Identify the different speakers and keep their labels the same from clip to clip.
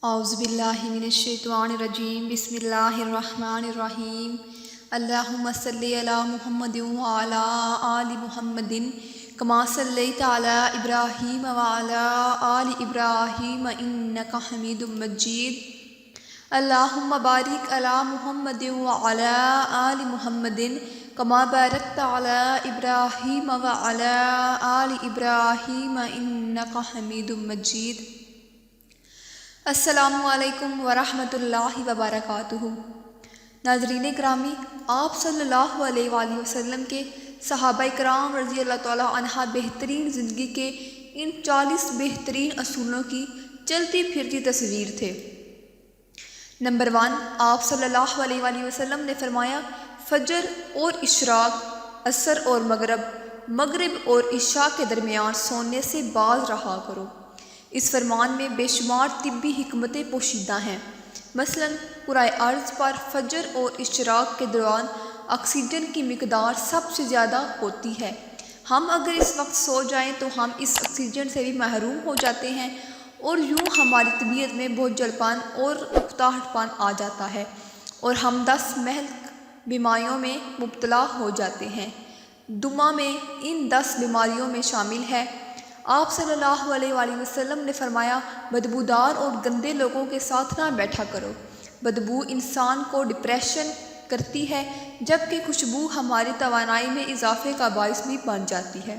Speaker 1: اعوذ باللہ من الشیطان الرجیم بسم اللہ الرحمن الرحیم اللہم صلی علی محمد وعلی آل محمد کما صلیت علی ابراہیم وعلی آل ابراہیم انک حمید مجید اللہم بارک علی محمد وعلی آل محمد کما بارکت علی ابراہیم وعلی آل ابراہیم انک حمید مجید۔ السلام علیکم ورحمۃ اللہ وبرکاتہ۔ ناظرین گرامی، آپ صلی اللہ علیہ وآلہ وسلم کے صحابہ کرام رضی اللہ تعالیٰ عنہ بہترین زندگی کے ان 40 بہترین اصولوں کی چلتی پھرتی تصویر تھے۔ نمبر 1، آپ صلی اللہ علیہ وآلہ وسلم نے فرمایا، فجر اور اشراق، عصر اور مغرب اور عشاء کے درمیان سونے سے باز رہا کرو۔ اس فرمان میں بے شمار طبی حکمتیں پوشیدہ ہیں۔ مثلاً کرۂ ارض پر فجر اور اشراق کے دوران آکسیجن کی مقدار سب سے زیادہ ہوتی ہے۔ ہم اگر اس وقت سو جائیں تو ہم اس آکسیجن سے بھی محروم ہو جاتے ہیں اور یوں ہماری طبیعت میں بہت جلپان اور اکتاہٹ پن آ جاتا ہے اور ہم 10 مہلک بیماریوں میں مبتلا ہو جاتے ہیں۔ دمہ میں ان 10 بیماریوں میں شامل ہے۔ آپ صلی اللہ علیہ وآلہ وسلم نے فرمایا، بدبودار اور گندے لوگوں کے ساتھ نہ بیٹھا کرو۔ بدبو انسان کو ڈپریشن کرتی ہے، جبکہ خوشبو ہماری توانائی میں اضافے کا باعث بھی بن جاتی ہے۔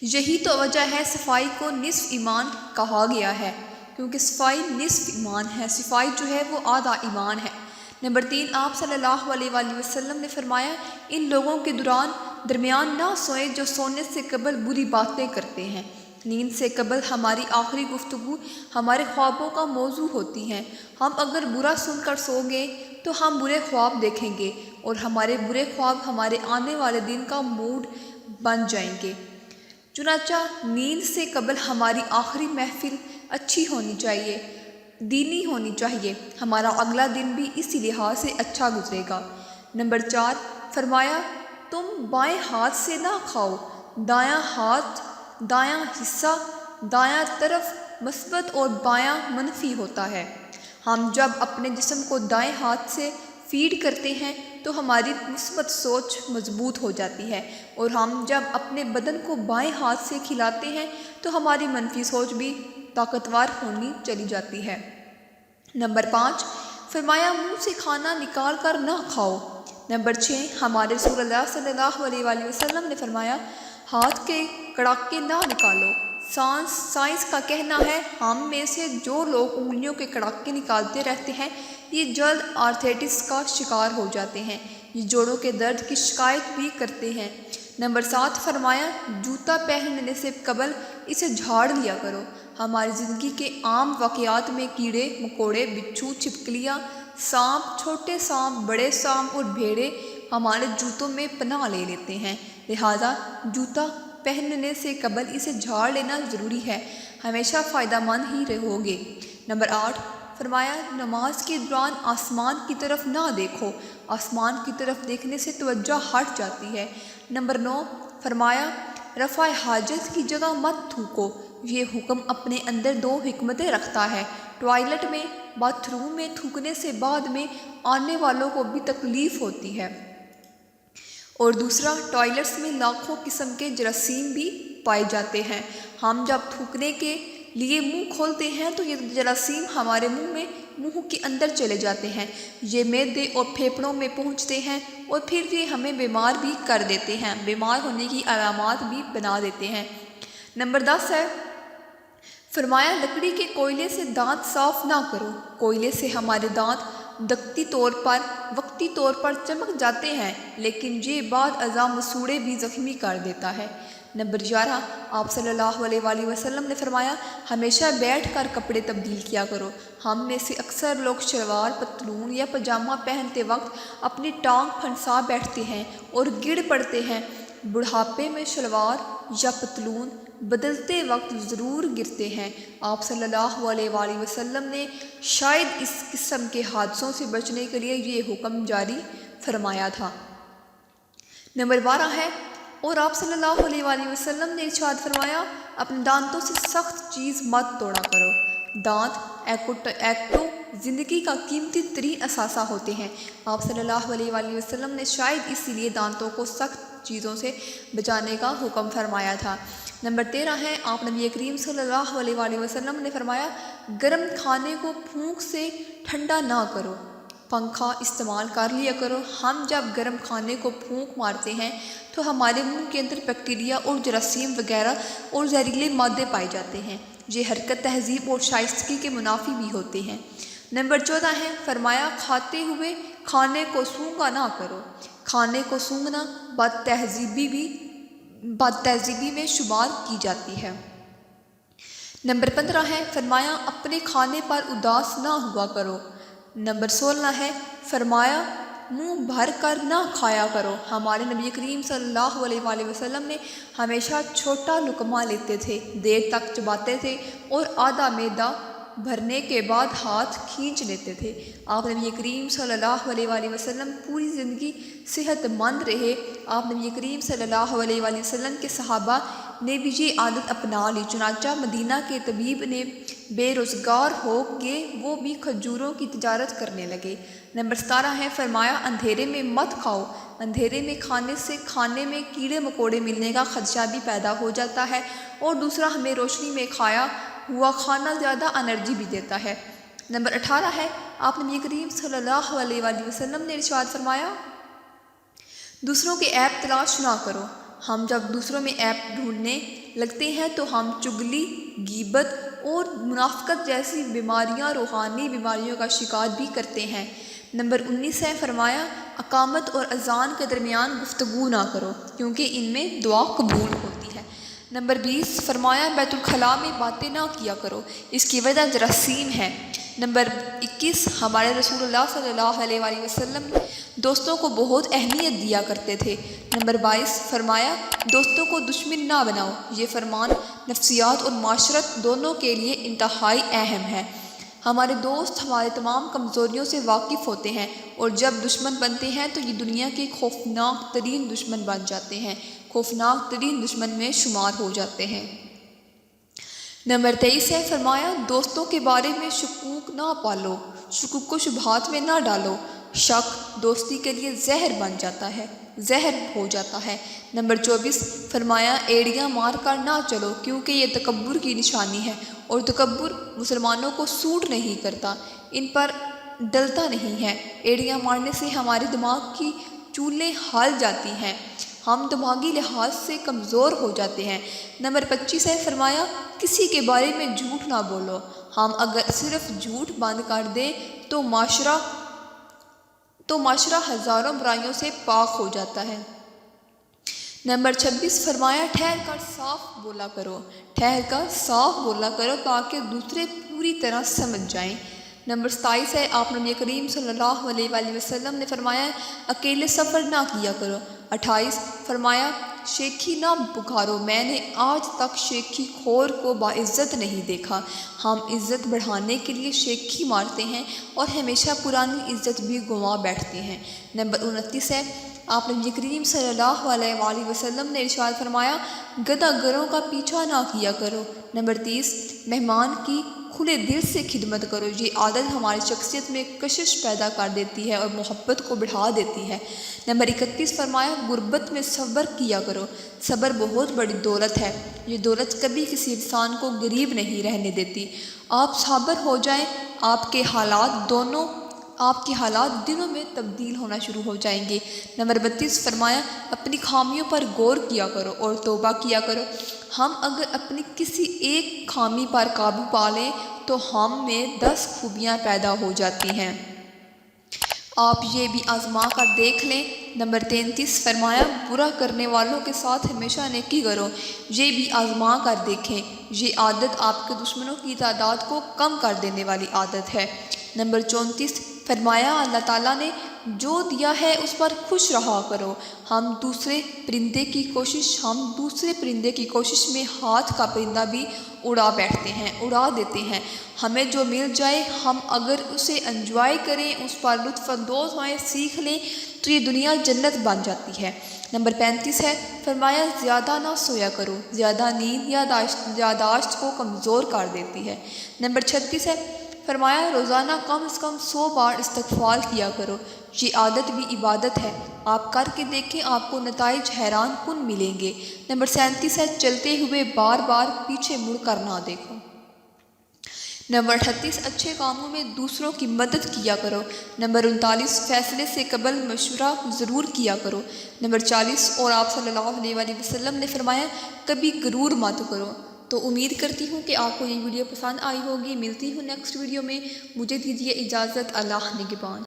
Speaker 1: یہی تو وجہ ہے صفائی کو نصف ایمان کہا گیا ہے، کیونکہ صفائی نصف ایمان ہے، صفائی جو ہے وہ آدھا ایمان ہے۔ نمبر 3، آپ صلی اللہ علیہ وآلہ وسلم نے فرمایا، ان لوگوں کے درمیان نہ سوئیں جو سونے سے قبل بری باتیں کرتے ہیں۔ نیند سے قبل ہماری آخری گفتگو ہمارے خوابوں کا موضوع ہوتی ہے۔ ہم اگر برا سن کر سو گے تو ہم برے خواب دیکھیں گے اور ہمارے برے خواب ہمارے آنے والے دن کا موڈ بن جائیں گے۔ چنانچہ نیند سے قبل ہماری آخری محفل اچھی ہونی چاہیے، دینی ہونی چاہیے، ہمارا اگلا دن بھی اسی لحاظ سے اچھا گزرے گا۔ نمبر 4، فرمایا، تم بائیں ہاتھ سے نہ کھاؤ، دایاں حصہ، دایاں طرف مثبت اور بایاں منفی ہوتا ہے۔ ہم جب اپنے جسم کو دائیں ہاتھ سے فیڈ کرتے ہیں تو ہماری مثبت سوچ مضبوط ہو جاتی ہے، اور ہم جب اپنے بدن کو بائیں ہاتھ سے کھلاتے ہیں تو ہماری منفی سوچ بھی طاقتور ہونی چلی جاتی ہے۔ نمبر 5، فرمایا، منہ سے کھانا نکال کر نہ کھاؤ۔ نمبر 6، ہمارے رسول اللہ صلی اللہ علیہ وآلہ وسلم نے فرمایا، ہاتھ کے کڑاکے نہ نکالو۔ سائنس کا کہنا ہے، ہم میں سے جو لوگ انگلیوں کے کڑاکے نکالتے رہتے ہیں یہ جلد آرتھرائٹس کا شکار ہو جاتے ہیں، یہ جوڑوں کے درد کی شکایت بھی کرتے ہیں۔ نمبر 7، فرمایا، جوتا پہننے سے قبل اسے جھاڑ لیا کرو۔ ہماری زندگی کے عام واقعات میں کیڑے مکوڑے، بچھو، چھپکلیاں، سانپ، چھوٹے سانپ، بڑے سانپ اور بھیڑے ہمارے جوتوں میں پناہ لے لیتے ہیں، لہذا جوتا پہننے سے قبل اسے جھاڑ لینا ضروری ہے، ہمیشہ فائدہ مند ہی رہو گے۔ نمبر 8، فرمایا، نماز کے دوران آسمان کی طرف نہ دیکھو، آسمان کی طرف دیکھنے سے توجہ ہٹ جاتی ہے۔ نمبر 9، فرمایا، رفع حاجت کی جگہ مت تھوکو۔ یہ حکم اپنے اندر 2 حکمتیں رکھتا ہے۔ ٹوائلٹ میں، باتھ روم میں تھوکنے سے بعد میں آنے والوں کو بھی تکلیف ہوتی ہے، اور دوسرا، ٹوائلٹس میں لاکھوں قسم کے جراثیم بھی پائے جاتے ہیں۔ ہم جب تھوکنے کے لیے منہ کھولتے ہیں تو یہ جراثیم ہمارے منہ کے اندر چلے جاتے ہیں، یہ معدے اور پھیپھڑوں میں پہنچتے ہیں اور پھر یہ ہمیں بیمار بھی کر دیتے ہیں، بیمار ہونے کی علامات بھی بنا دیتے ہیں۔ نمبر 10 ہے، فرمایا، لکڑی کے کوئلے سے دانت صاف نہ کرو۔ کوئلے سے ہمارے دانت وقتی طور پر چمک جاتے ہیں، لیکن یہ بعد ازاں مسوڑے بھی زخمی کر دیتا ہے۔ نمبر 11، آپ صلی اللہ علیہ وآلہ وسلم نے فرمایا، ہمیشہ بیٹھ کر کپڑے تبدیل کیا کرو۔ ہم میں سے اکثر لوگ شلوار، پتلون یا پاجامہ پہنتے وقت اپنی ٹانگ پھنسا بیٹھتے ہیں اور گر پڑتے ہیں۔ بڑھاپے میں شلوار یا پتلون بدلتے وقت ضرور گرتے ہیں۔ آپ صلی اللہ علیہ وآلہ وسلم نے شاید اس قسم کے حادثوں سے بچنے کے لیے یہ حکم جاری فرمایا تھا۔ نمبر 12 ہے، اور آپ صلی اللہ علیہ وآلہ وسلم نے ارشاد فرمایا، اپنے دانتوں سے سخت چیز مت توڑا کرو۔ دانت ایکٹو زندگی کا قیمتی ترین اثاثہ ہوتے ہیں۔ آپ صلی اللہ علیہ وآلہ وسلم نے شاید اسی لیے دانتوں کو سخت چیزوں سے بچانے کا حکم فرمایا تھا۔ نمبر 13 ہے، آپ نبی کریم صلی اللہ علیہ وآلہ وسلم نے فرمایا، گرم کھانے کو پھونک سے ٹھنڈا نہ کرو، پنکھا استعمال کر لیا کرو۔ ہم جب گرم کھانے کو پھونک مارتے ہیں تو ہمارے منہ کے اندر بیکٹیریا اور جراثیم وغیرہ اور زہریلے مادے پائے جاتے ہیں۔ یہ حرکت تہذیب اور شائستگی کے منافی بھی ہوتے ہیں۔ نمبر 14 ہے، فرمایا کھاتے ہوئے کھانے کو سونگھا نہ کرو۔ کھانے کو سونگھنا بد تہذیبی میں شمار کی جاتی ہے۔ نمبر 15 ہے، فرمایا اپنے کھانے پر اداس نہ ہوا کرو۔ نمبر 16 ہے، فرمایا منہ بھر کر نہ کھایا کرو۔ ہمارے نبی کریم صلی اللہ علیہ وآلہ وسلم نے ہمیشہ چھوٹا لقمہ لیتے تھے، دیر تک چباتے تھے اور آدھا معدہ بھرنے کے بعد ہاتھ کھینچ لیتے تھے۔ آپ نبی کریم صلی اللہ علیہ وآلہ وسلم پوری زندگی صحت مند رہے۔ آپ نبی کریم صلی اللہ علیہ وآلہ وسلم کے صحابہ نے بھی یہ عادت اپنا لی، چنانچہ مدینہ کے طبیب نے بے روزگار ہو کے وہ بھی کھجوروں کی تجارت کرنے لگے۔ نمبر 17 ہے، فرمایا اندھیرے میں مت کھاؤ۔ اندھیرے میں کھانے سے کھانے میں کیڑے مکوڑے ملنے کا خدشہ بھی پیدا ہو جاتا ہے، اور دوسرا ہمیں روشنی میں کھایا ہوا کھانا زیادہ انرجی بھی دیتا ہے۔ نمبر 18 ہے، آپ نبی کریم صلی اللہ علیہ وآلہ وسلم نے ارشاد فرمایا، دوسروں کے عیب تلاش نہ کرو۔ ہم جب دوسروں میں عیب ڈھونڈنے لگتے ہیں تو ہم چگلی، غیبت اور منافقت جیسی بیماریاں، روحانی بیماریوں کا شکار بھی کرتے ہیں۔ نمبر 19 ہے، فرمایا اقامت اور اذان کے درمیان گفتگو نہ کرو، کیونکہ ان میں دعا قبول ہوتی ہے۔ نمبر 20، فرمایا بیت الخلاء میں باتیں نہ کیا کرو، اس کی وجہ جراثیم ہے۔ نمبر 21، ہمارے رسول اللہ صلی اللہ علیہ وآلہ وسلم دوستوں کو بہت اہمیت دیا کرتے تھے۔ نمبر 22، فرمایا دوستوں کو دشمن نہ بناؤ۔ یہ فرمان نفسیات اور معاشرت دونوں کے لیے انتہائی اہم ہے۔ ہمارے دوست ہمارے تمام کمزوریوں سے واقف ہوتے ہیں، اور جب دشمن بنتے ہیں تو یہ دنیا کے خوفناک ترین دشمن بن جاتے ہیں، خوفناک ترین دشمن میں شمار ہو جاتے ہیں۔ نمبر 23 ہے، فرمایا دوستوں کے بارے میں شکوک نہ پالو، شکوک و شبہات میں نہ ڈالو۔ شک دوستی کے لیے زہر بن جاتا ہے، زہر ہو جاتا ہے۔ نمبر 24، فرمایا ایڑیاں مار کر نہ چلو، کیونکہ یہ تکبر کی نشانی ہے، اور تکبر مسلمانوں کو سوٹ نہیں کرتا، ان پر ڈلتا نہیں ہے۔ ایڑیاں مارنے سے ہمارے دماغ کی چولیں ہل جاتی ہیں، ہم دماغی لحاظ سے کمزور ہو جاتے ہیں۔ نمبر 25 ہے، فرمایا کسی کے بارے میں جھوٹ نہ بولو۔ ہم اگر صرف جھوٹ بند کر دیں تو معاشرہ ہزاروں برائیوں سے پاک ہو جاتا ہے۔ نمبر 26، فرمایا ٹھہر کر صاف بولا کرو، ٹھہر کر صاف بولا کرو تاکہ دوسرے پوری طرح سمجھ جائیں۔ نمبر 27 ہے، آپ نبی کریم صلی اللہ علیہ وآلہ وسلم نے فرمایا اکیلے سفر نہ کیا کرو۔ 28، فرمایا شیخی نہ پکارو، میں نے آج تک شیخی خور کو باعزت نہیں دیکھا۔ ہم عزت بڑھانے کے لیے شیخی مارتے ہیں اور ہمیشہ پرانی عزت بھی گنوا بیٹھتے ہیں۔ نمبر 29 ہے، آپ نبی کریم صلی اللہ علیہ وآلہ وسلم نے ارشاد فرمایا گدھا گروں کا پیچھا نہ کیا کرو۔ نمبر 30، مہمان کی کھلے دل سے خدمت کرو، یہ عادت ہماری شخصیت میں کشش پیدا کر دیتی ہے اور محبت کو بڑھا دیتی ہے۔ نمبر 31، فرمایا غربت میں صبر کیا کرو، صبر بہت بڑی دولت ہے، یہ دولت کبھی کسی انسان کو غریب نہیں رہنے دیتی۔ آپ صابر ہو جائیں، آپ کے حالات دنوں میں تبدیل ہونا شروع ہو جائیں گے۔ نمبر 32، فرمایا اپنی خامیوں پر غور کیا کرو اور توبہ کیا کرو۔ ہم اگر اپنی کسی ایک خامی پر قابو پا لیں تو ہم میں 10 خوبیاں پیدا ہو جاتی ہیں۔ آپ یہ بھی آزما کر دیکھ لیں۔ نمبر 33، فرمایا برا کرنے والوں کے ساتھ ہمیشہ نیکی کرو، یہ بھی آزما کر دیکھیں، یہ عادت آپ کے دشمنوں کی تعداد کو کم کر دینے والی عادت ہے۔ نمبر 34، فرمایا اللہ تعالیٰ نے جو دیا ہے اس پر خوش رہا کرو۔ ہم دوسرے پرندے کی کوشش میں ہاتھ کا پرندہ بھی اڑا دیتے ہیں۔ ہمیں جو مل جائے ہم اگر اسے انجوائے کریں، اس پر لطف اندوز ہوئیں، سیکھ لیں تو یہ دنیا جنت بن جاتی ہے۔ نمبر 35 ہے، فرمایا زیادہ نہ سویا کرو، زیادہ نیند یادداشت کو کمزور کر دیتی ہے۔ نمبر 36 ہے، فرمایا روزانہ کم از کم 100 بار استغفار کیا کرو، یہ عادت بھی عبادت ہے، آپ کر کے دیکھیں، آپ کو نتائج حیران کن ملیں گے۔ نمبر 37 ہے، چلتے ہوئے بار بار پیچھے مڑ کر نہ دیکھو۔ نمبر 38، اچھے کاموں میں دوسروں کی مدد کیا کرو۔ نمبر 39، فیصلے سے قبل مشورہ ضرور کیا کرو۔ نمبر 40، اور آپ صلی اللہ علیہ وآلہ وسلم نے فرمایا کبھی غرور مت کرو۔ تو امید کرتی ہوں کہ آپ کو یہ ویڈیو پسند آئی ہوگی۔ ملتی ہوں نیکسٹ ویڈیو میں، مجھے دیجیے اجازت، اللہ نگہبان۔